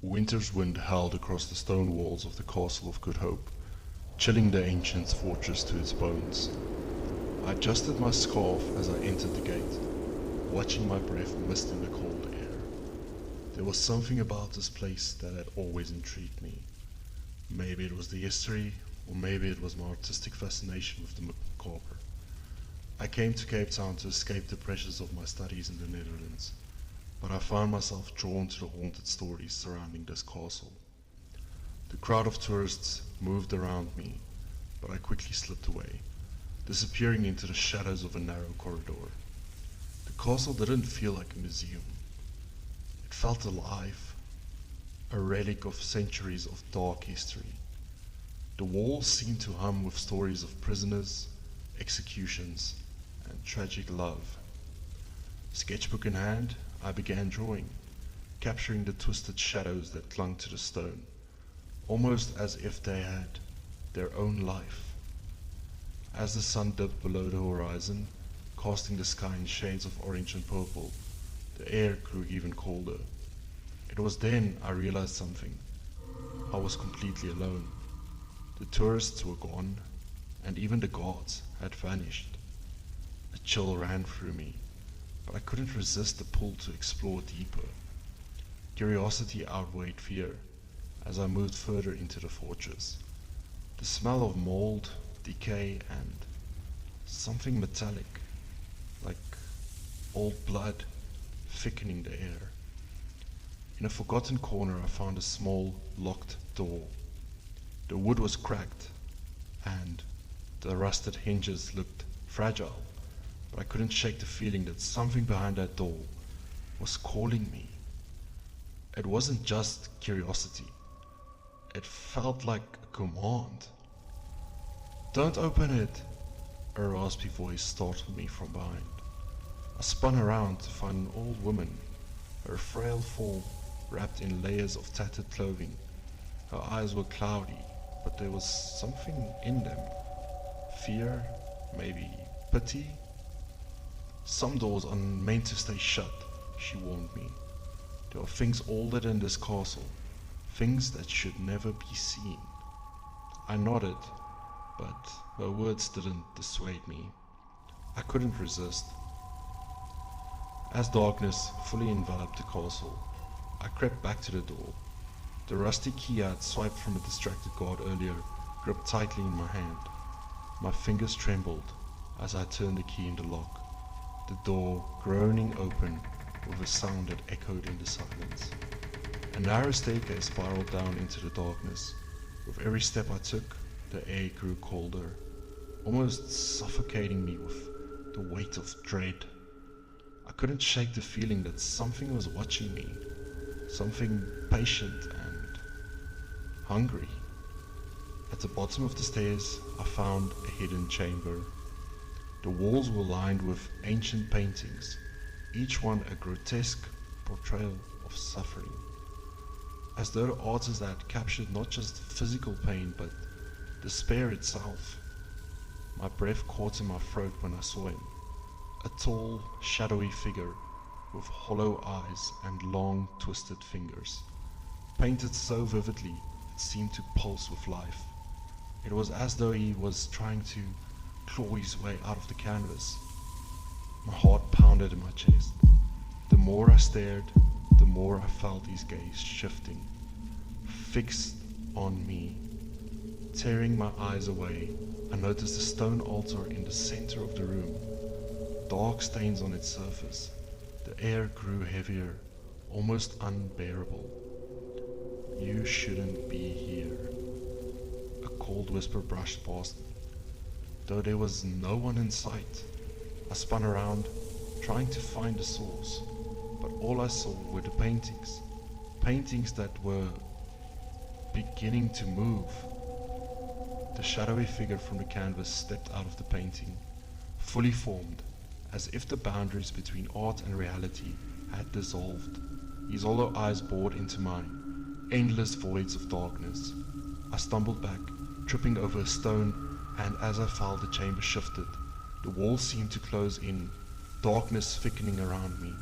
Winter's wind howled across the stone walls of the castle of Good Hope, chilling the ancient fortress to its bones. I adjusted my scarf as I entered the gate, watching my breath mist in the cold air. There was something about this place that had always intrigued me. Maybe it was the history, or maybe it was my artistic fascination with the macabre. I came to Cape Town to escape the pressures of my studies in the Netherlands, but I found myself drawn to the haunted stories surrounding this castle. The crowd of tourists moved around me, but I quickly slipped away, disappearing into the shadows of a narrow corridor. The castle didn't feel like a museum. It felt alive, a relic of centuries of dark history. The walls seemed to hum with stories of prisoners, executions, and tragic love. Sketchbook in hand, I began drawing, capturing the twisted shadows that clung to the stone, almost as if they had their own life. As the sun dipped below the horizon, casting the sky in shades of orange and purple, the air grew even colder. It was then I realized something. I was completely alone. The tourists were gone, and even the guards had vanished. A chill ran through me, but I couldn't resist the pull to explore deeper. Curiosity outweighed fear as I moved further into the fortress. The smell of mold, decay, and something metallic, like old blood, thickening the air. In a forgotten corner I found a small, locked door. The wood was cracked, and the rusted hinges looked fragile, but I couldn't shake the feeling that something behind that door was calling me. It wasn't just curiosity. It felt like a command. "Don't open it!" A raspy voice startled me from behind. I spun around to find an old woman, her frail form wrapped in layers of tattered clothing. Her eyes were cloudy, but there was something in them. Fear, maybe pity. "Some doors are meant to stay shut," she warned me. "There are things older than this castle, things that should never be seen." I nodded, but her words didn't dissuade me. I couldn't resist. As darkness fully enveloped the castle, I crept back to the door. The rusty key I had swiped from a distracted guard earlier gripped tightly in my hand. My fingers trembled as I turned the key in the lock, the door groaning open with a sound that echoed in the silence. A narrow staircase spiraled down into the darkness. With every step I took, the air grew colder, almost suffocating me with the weight of dread. I couldn't shake the feeling that something was watching me, something patient and hungry. At the bottom of the stairs, I found a hidden chamber. The walls were lined with ancient paintings, each one a grotesque portrayal of suffering, as though the artist had captured not just physical pain but despair itself. My breath caught in my throat when I saw him, a tall, shadowy figure with hollow eyes and long, twisted fingers, painted so vividly it seemed to pulse with life. It was as though he was trying to claw his way out of the canvas. My heart pounded in my chest. The more I stared, the more I felt his gaze shifting, fixed on me. Tearing my eyes away, I noticed a stone altar in the center of the room, dark stains on its surface. The air grew heavier, almost unbearable. "You shouldn't be here." A cold whisper brushed past me, though there was no one in sight. I spun around, trying to find the source, but all I saw were the paintings that were beginning to move. The shadowy figure from the canvas stepped out of the painting, fully formed, as if the boundaries between art and reality had dissolved. His hollow eyes bored into mine, endless voids of darkness. I stumbled back, tripping over a stone, and as I fell, the chamber shifted. The walls seemed to close in, darkness thickening around me.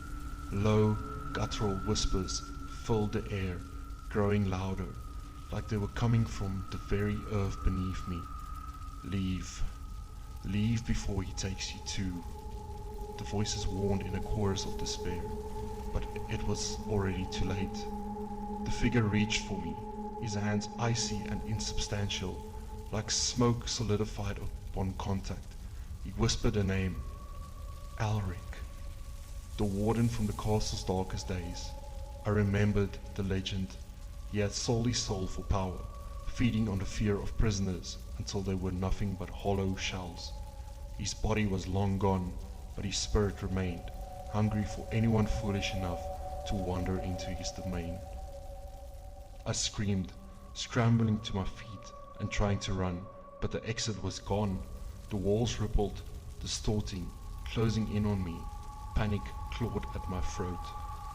Low, guttural whispers filled the air, growing louder, like they were coming from the very earth beneath me. Leave. Leave before he takes you too. The voices warned in a chorus of despair, but it was already too late. The figure reached for me, his hands icy and insubstantial, like smoke solidified upon contact. He whispered a name. Alric. The warden from the castle's darkest days. I remembered the legend. He had sold his soul for power, feeding on the fear of prisoners until they were nothing but hollow shells. His body was long gone, but his spirit remained, hungry for anyone foolish enough to wander into his domain. I screamed, scrambling to my feet and trying to run, but the exit was gone. The walls rippled, distorting, closing in on me. Panic clawed at my throat.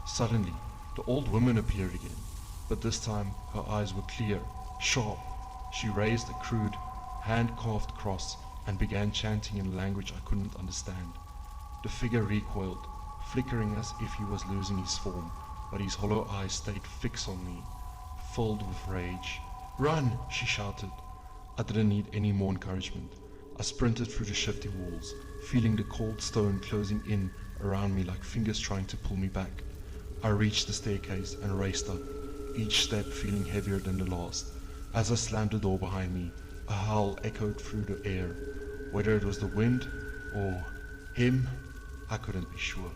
Suddenly, the old woman appeared again, but this time her eyes were clear, sharp. She raised a crude, hand-carved cross and began chanting in a language I couldn't understand. The figure recoiled, flickering as if he was losing his form, but his hollow eyes stayed fixed on me, filled with rage. "Run!" she shouted. I didn't need any more encouragement. I sprinted through the shifty walls, feeling the cold stone closing in around me like fingers trying to pull me back. I reached the staircase and raced up, each step feeling heavier than the last. As I slammed the door behind me, a howl echoed through the air. Whether it was the wind or him, I couldn't be sure.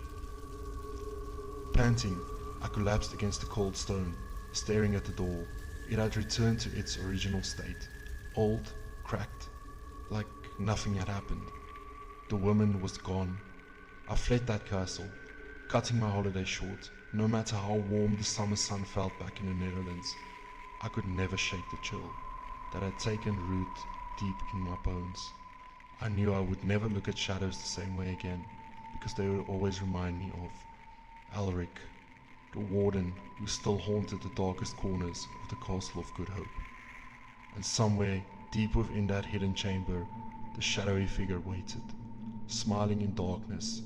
Panting, I collapsed against the cold stone, staring at the door. It had returned to its original state, old, cracked, like nothing had happened. The woman was gone. I fled that castle, cutting my holiday short. No matter how warm the summer sun felt back in the Netherlands, I could never shake the chill that had taken root deep in my bones. I knew I would never look at shadows the same way again, because they would always remind me of Alric, the warden who still haunted the darkest corners of the Castle of Good Hope. And somewhere deep within that hidden chamber, the shadowy figure waited, smiling in darkness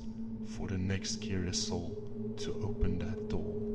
for the next curious soul to open that door.